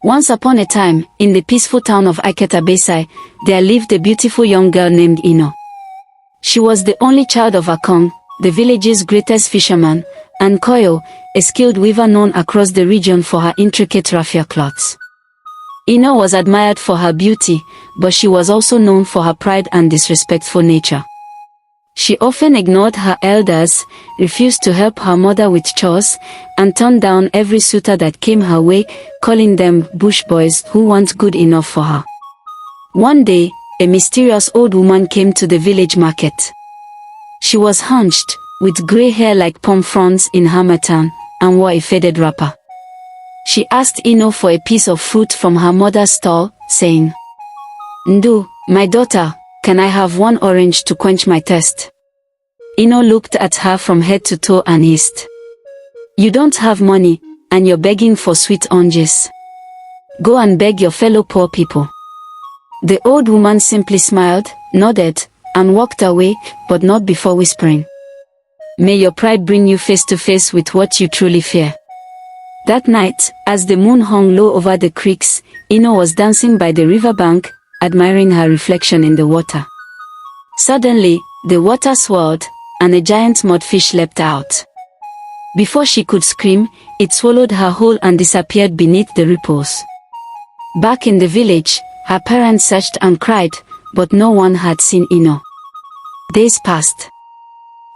Once upon a time, in the peaceful town of Iketabesai, there lived a beautiful young girl named Ino. She was the only child of Akong, the village's greatest fisherman, and Koyo, a skilled weaver known across the region for her intricate raffia cloths. Ino was admired for her beauty, but she was also known for her pride and disrespectful nature. She often ignored her elders, refused to help her mother with chores, and turned down every suitor that came her way, calling them bush boys who weren't good enough for her. One day, a mysterious old woman came to the village market. She was hunched, with grey hair like palm fronds in harmattan, and wore a faded wrapper. She asked Ino for a piece of fruit from her mother's stall, saying, "Ndu, my daughter, can I have one orange to quench my thirst?" Ino looked at her from head to toe and hissed, "You don't have money, and you're begging for sweet oranges. Go and beg your fellow poor people." The old woman simply smiled, nodded, and walked away, but not before whispering, "May your pride bring you face to face with what you truly fear." That night, as the moon hung low over the creeks, Ino was dancing by the riverbank, admiring her reflection in the water. Suddenly, the water swirled, and a giant mudfish leapt out. Before she could scream, it swallowed her whole and disappeared beneath the ripples. Back in the village, her parents searched and cried, but no one had seen Ino. Days passed.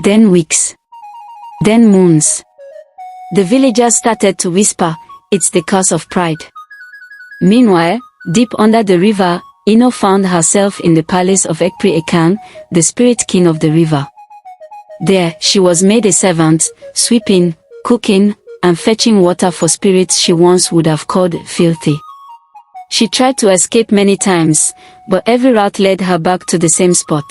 Then weeks. Then moons. The villagers started to whisper, "It's the curse of pride." Meanwhile, deep under the river, Ino found herself in the palace of Ekpri Ekan, the spirit king of the river. There, she was made a servant, sweeping, cooking, and fetching water for spirits she once would have called filthy. She tried to escape many times, but every route led her back to the same spot.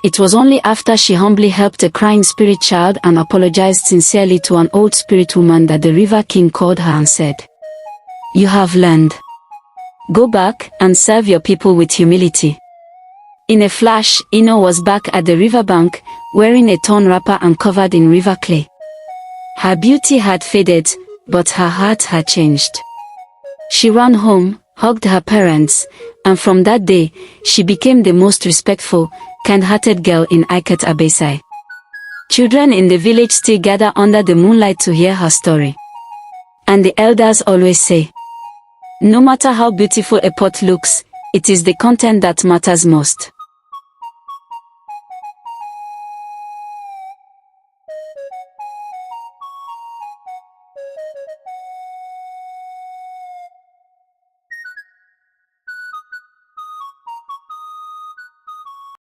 It was only after she humbly helped a crying spirit child and apologized sincerely to an old spirit woman that the river king called her and said, "You have learned. Go back and serve your people with humility." In a flash, Ino was back at the riverbank, wearing a torn wrapper and covered in river clay. Her beauty had faded, but her heart had changed. She ran home, hugged her parents, and from that day, she became the most respectful, kind-hearted girl in Iketabesai. Children in the village still gather under the moonlight to hear her story. And the elders always say, "No matter how beautiful a pot looks, it is the content that matters most."